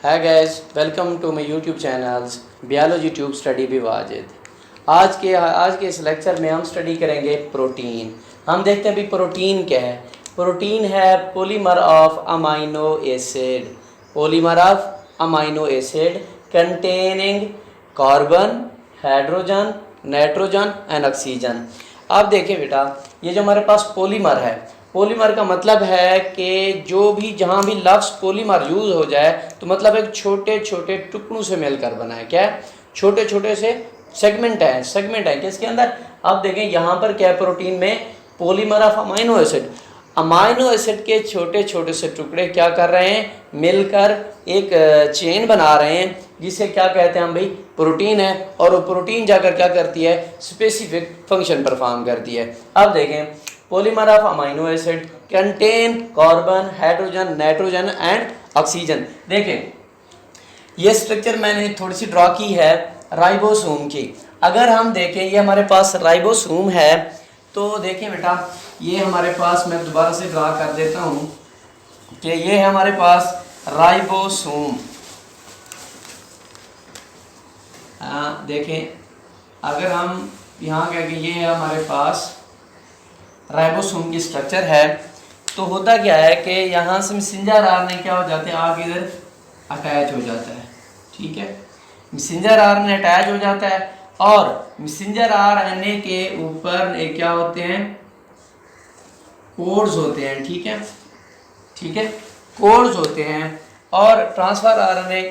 है guys, welcome to my YouTube channels biology tube study with Wajid. आज के इस लेक्चर में हम स्टडी करेंगे प्रोटीन। हम देखते हैं अभी प्रोटीन क्या है। प्रोटीन है polymer of amino acid, polymer of amino acid containing carbon, hydrogen, nitrogen and oxygen. आप देखें बेटा, ये जो हमारे पास पॉलीमर है, पॉलीमर का मतलब है कि जो भी जहाँ भी लफ्ज़ पॉलीमर यूज़ हो जाए तो मतलब एक छोटे छोटे टुकड़ों से मिलकर बना है। क्या है? छोटे छोटे से सेगमेंट है किसके अंदर। आप देखें यहाँ पर क्या है, प्रोटीन में polymer of amino acid, amino acid के छोटे छोटे से टुकड़े क्या कर रहे हैं, मिलकर एक चेन बना रहे हैं, जिसे क्या कहते हैं हम भाई, प्रोटीन है। और वो प्रोटीन जाकर क्या करती है, स्पेसिफिक फंक्शन परफॉर्म करती है। अब देखें, polymer of amino acid contain carbon, hydrogen, nitrogen and oxygen. देखें, ये स्ट्रक्चर मैंने थोड़ी सी ड्रॉ की है राइबोसोम की। अगर हम देखें, ये हमारे पास राइबोसोम है, तो देखें बेटा, ये हमारे पास, मैं दोबारा से ड्रा कर देता हूँ कि ये है हमारे पास राइबोसोम। देखें, अगर हम यहाँ कहें कि ये है हमारे पास राइबोसोम की स्ट्रक्चर है, तो होता क्या है कि यहाँ से मैसेंजर आरएनए क्या हो जाते हैं, आगे इधर अटैच हो जाता है। ठीक है, मैसेंजर आरएनए अटैच हो जाता है और मैसेंजर आरएनए के ऊपर क्या होते हैं, कोड्स होते हैं। ठीक है, कोड्स होते हैं। और ट्रांसफर आरएनए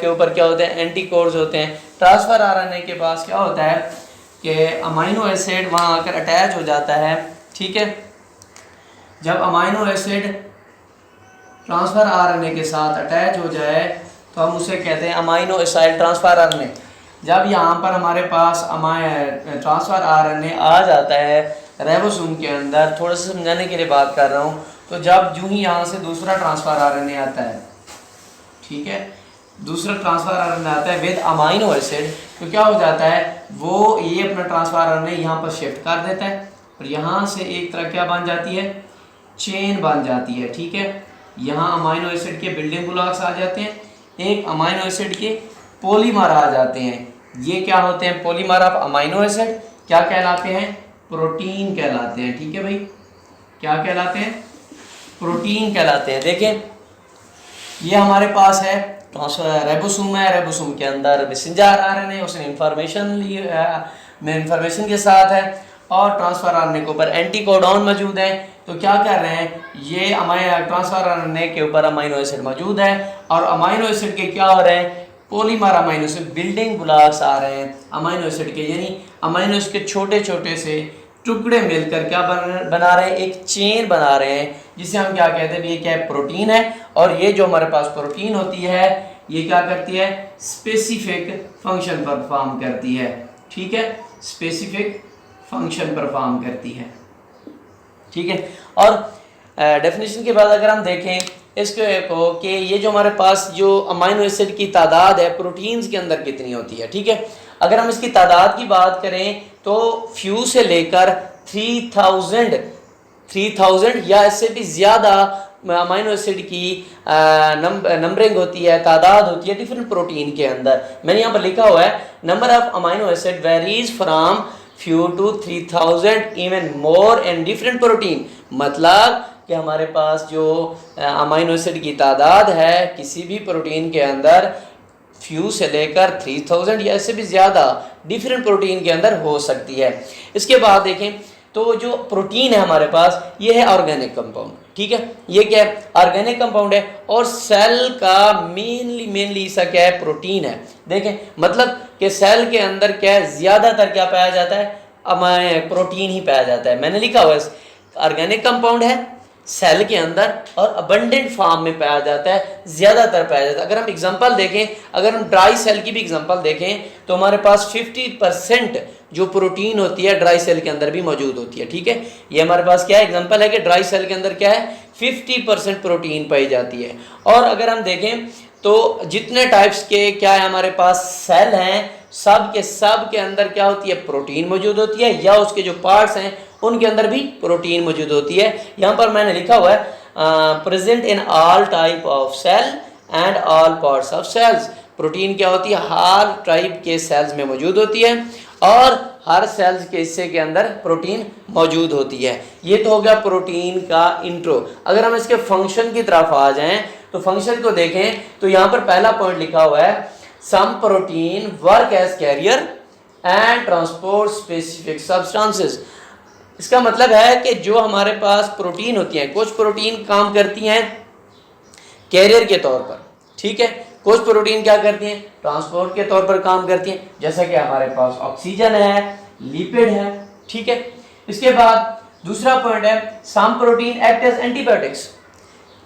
के ऊपर क्या होते हैं, एंटी कोड्स होते हैं। ट्रांसफर आरएनए के पास क्या होता है कि अमाइनो एसिड वहाँ आकर अटैच हो जाता है। ठीक है, जब अमाइनो एसिड ट्रांसफर आरएनए के साथ अटैच हो जाए तो हम उसे कहते हैं अमाइनो एसिड ट्रांसफर आरएनए। जब यहाँ पर हमारे पास ट्रांसफर आरएनए आ जाता है राइबोसोम के अंदर, थोड़ा सा समझाने के लिए बात कर रहा हूँ, तो जब यूं ही यहाँ से दूसरा ट्रांसफर आरएनए आता है, ठीक है, दूसरा ट्रांसफर आरएनए आता है विद अमाइनो एसिड, तो क्या हो जाता है, वो ये अपना ट्रांसफर आरएनए यहाँ पर शिफ्ट कर देता है और यहाँ से एक तरह क्या बन जाती है, चेन बन जाती है। ठीक है, यहाँ अमाइनो एसिड के बिल्डिंग ब्लॉक्स आ जाते हैं, एक अमाइनो एसिड के पॉलीमर आ जाते हैं। ये क्या होते हैं, पॉलीमर ऑफ अमाइनो एसिड क्या कहलाते हैं, प्रोटीन कहलाते हैं। ठीक है भाई, क्या कहलाते हैं, प्रोटीन कहलाते हैं। देखें, ये हमारे पास है राइबोसोम है, राइबोसोम के अंदर मैसेंजर आरएनए उसने इंफॉर्मेशन ली में इंफॉर्मेशन के साथ है, और ट्रांसफर आरएनए के ऊपर एंटी कोडॉन मौजूद है। तो क्या कर रहे हैं, ये ट्रांसफर आरएनए के ऊपर अमाइनो एसिड मौजूद है और अमाइनो एसिड के क्या हो रहे हैं, polymer amino acid building blocks आ रहे हैं अमाइनो एसिड के, यानी अमाइनो एसिड के छोटे छोटे से टुकड़े मिलकर क्या बना रहे हैं, एक चेन बना रहे हैं, जिसे हम क्या कहते हैं, ये क्या है, प्रोटीन है। और ये जो हमारे पास प्रोटीन होती है, ये क्या करती है, स्पेसिफिक फंक्शन परफॉर्म करती है। ठीक है, स्पेसिफिक फंक्शन परफॉर्म करती है। ठीक है, और डेफिनेशन के बाद अगर हम देखें इसके को कि ये जो हमारे पास जो अमाइनो एसिड की तादाद है प्रोटीन्स के अंदर कितनी होती है। ठीक है, अगर हम इसकी तादाद की बात करें तो फ्यू से लेकर 3000 या इससे भी ज़्यादा अमाइनो एसिड की नंबरिंग होती है, तादाद होती है डिफरेंट प्रोटीन के अंदर। मैंने यहाँ पर लिखा हुआ है, number of amino acid varies from few to 3000 even more in different protein. मतलब कि हमारे पास जो अमाइनो एसिड की तादाद है किसी भी प्रोटीन के अंदर फ्यू से लेकर 3000 या इससे भी ज़्यादा डिफरेंट प्रोटीन के अंदर हो सकती है। इसके बाद देखें तो जो प्रोटीन है हमारे पास, ये है ऑर्गेनिक कंपाउंड। ठीक है, ये क्या है, ऑर्गेनिक कंपाउंड है और सेल का मेनली हिस्सा क्या है, प्रोटीन है। देखें, मतलब कि सेल के अंदर क्या है, ज़्यादातर क्या पाया जाता है, प्रोटीन ही पाया जाता है। मैंने लिखा हुआ है ऑर्गेनिक कंपाउंड है सेल के अंदर और अबंडेंट फॉर्म में पाया जाता है, ज़्यादातर पाया जाता है। अगर हम एग्जांपल देखें, अगर हम ड्राई सेल की भी एग्जांपल देखें तो हमारे पास 50% जो प्रोटीन होती है ड्राई सेल के अंदर भी मौजूद होती है। ठीक है, ये हमारे पास क्या है, एग्जांपल है कि ड्राई सेल के अंदर क्या है, 50% प्रोटीन पाई जाती है। और अगर हम देखें तो जितने टाइप्स के क्या है हमारे पास सेल हैं, सब के अंदर क्या होती है, प्रोटीन मौजूद होती है, या उसके जो पार्ट्स हैं उनके अंदर भी प्रोटीन मौजूद होती है। यहाँ पर मैंने लिखा हुआ है present in all type of cell and all parts of cells. Protein क्या होती है, हर टाइप के सेल्स में मौजूद होती है और हर सेल्स के हिस्से के अंदर प्रोटीन मौजूद होती है। ये तो हो गया प्रोटीन का इंट्रो। अगर हम इसके फंक्शन की तरफ आ जाएं तो फंक्शन को देखें तो यहाँ पर पहला पॉइंट लिखा हुआ है, some protein work as carrier and transport specific substances. इसका मतलब है कि जो हमारे पास प्रोटीन होती हैं, कुछ प्रोटीन काम करती हैं कैरियर के तौर पर, ठीक है, कुछ प्रोटीन क्या करती हैं, ट्रांसपोर्ट के तौर पर काम करती हैं, जैसा कि हमारे पास ऑक्सीजन है, लिपिड है, ठीक है। इसके बाद दूसरा पॉइंट है, some protein act as antibiotics.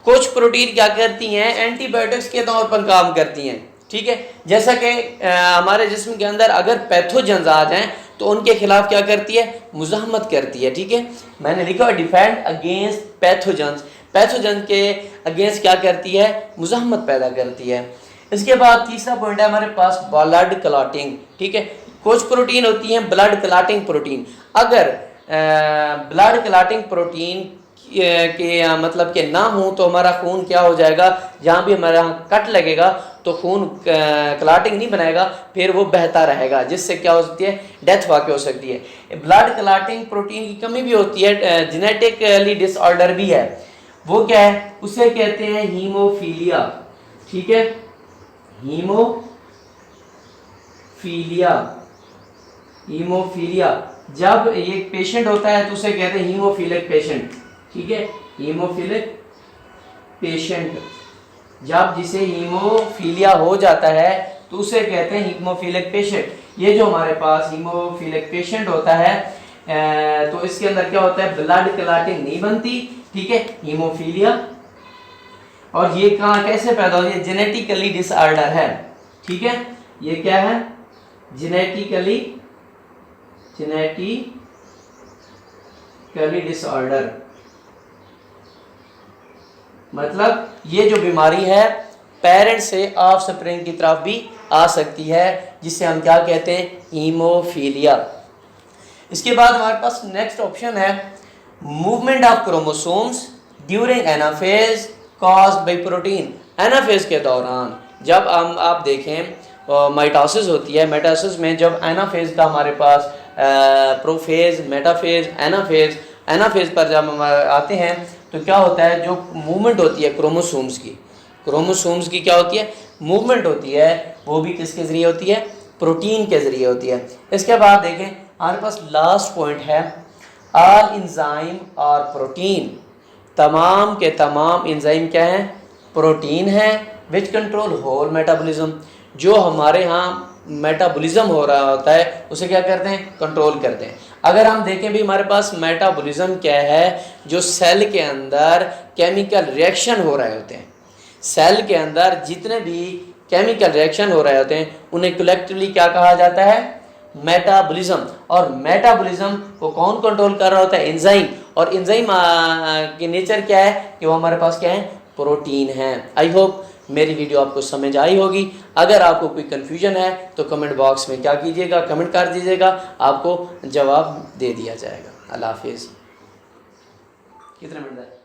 कुछ प्रोटीन क्या करती हैं, एंटीबायोटिक्स के तौर पर काम करती हैं, ठीक है। जैसा कि हमारे जिस्म के अंदर अगर पैथोजेंस आ जाएं तो उनके खिलाफ क्या करती है, मुज़ाहमत करती है, ठीक है। मैंने लिखा है डिफेंड अगेंस्ट पैथोजेंस। पैथोजन के अगेंस्ट क्या करती है, मुज़ाहमत पैदा करती है। इसके बाद तीसरा पॉइंट है हमारे पास ब्लड क्लॉटिंग, ठीक है। कुछ प्रोटीन होती हैं ब्लड क्लॉटिंग प्रोटीन। अगर ब्लड क्लॉटिंग प्रोटीन के मतलब के ना हो तो हमारा खून क्या हो जाएगा, जहाँ भी हमारा कट लगेगा तो खून क्लॉटिंग नहीं बनाएगा, फिर वो बहता रहेगा, जिससे क्या हो सकती है, डेथ वाक़ई हो सकती है। ब्लड क्लॉटिंग प्रोटीन की कमी भी होती है, जेनेटिकली डिसऑर्डर भी है। वो क्या है, उसे कहते हैं हीमोफीलिया, ठीक है, हीमोफीलिया। हीमोफीलिया जब एक पेशेंट होता है तो उसे कहते हैं हीमोफिलिक पेशेंट, ठीक है, हीमोफिलिक पेशेंट। जब जिसे हीमोफीलिया हो जाता है तो उसे कहते हैं हीमोफिलिक पेशेंट। ये जो हमारे पास हीमोफिलिक पेशेंट होता है तो इसके अंदर क्या होता है, ब्लड क्लॉटिंग नहीं बनती, ठीक है, हीमोफीलिया। और ये कहाँ कैसे पैदा होती है, जेनेटिकली डिसऑर्डर है, ठीक है। ये क्या है, जेनेटिकली डिसऑर्डर। मतलब ये जो बीमारी है पेरेंट से ऑफस्प्रिंग की तरफ भी आ सकती है, जिसे हम क्या कहते हैं, हीमोफीलिया। इसके बाद हमारे पास नेक्स्ट ऑप्शन है, movement of chromosomes during anaphase caused by protein. Anaphase के दौरान जब हम आप देखें माइटोसिस होती है, माइटोसिस में जब एनाफेज का हमारे पास प्रोफेज, मेटाफेज, एनाफेज, एनाफेज पर जब हम आते हैं तो क्या होता है, जो मूवमेंट होती है क्रोमोसोम्स की क्या होती है, मूवमेंट होती है, वो भी किसके ज़रिए होती है, प्रोटीन के ज़रिए होती है। इसके बाद देखें हमारे पास लास्ट पॉइंट है, ऑल इंजाइम और प्रोटीन। तमाम के तमाम इंजाइम क्या हैं, प्रोटीन है, विच कंट्रोल होल मेटाबॉलिज्म। जो हमारे यहाँ मेटाबॉलिज्म हो रहा होता है उसे क्या करते हैं, कंट्रोल करते हैं। अगर हम देखें भी हमारे पास मेटाबॉलिज्म क्या है, जो सेल के अंदर केमिकल रिएक्शन हो रहे होते हैं, सेल के अंदर जितने भी केमिकल रिएक्शन हो रहे होते हैं उन्हें कलेक्टिवली क्या कहा जाता है, मेटाबॉलिज्म। और मेटाबॉलिज्म को कौन कंट्रोल कर रहा होता है, एंजाइम। और एंजाइम की नेचर क्या है कि वो हमारे पास क्या है, प्रोटीन है। आई होप मेरी वीडियो आपको समझ आई होगी। अगर आपको कोई कन्फ्यूजन है तो कमेंट बॉक्स में क्या कीजिएगा, कमेंट कर दीजिएगा, आपको जवाब दे दिया जाएगा। अल्लाह हाफिज़। कितने मिनट है?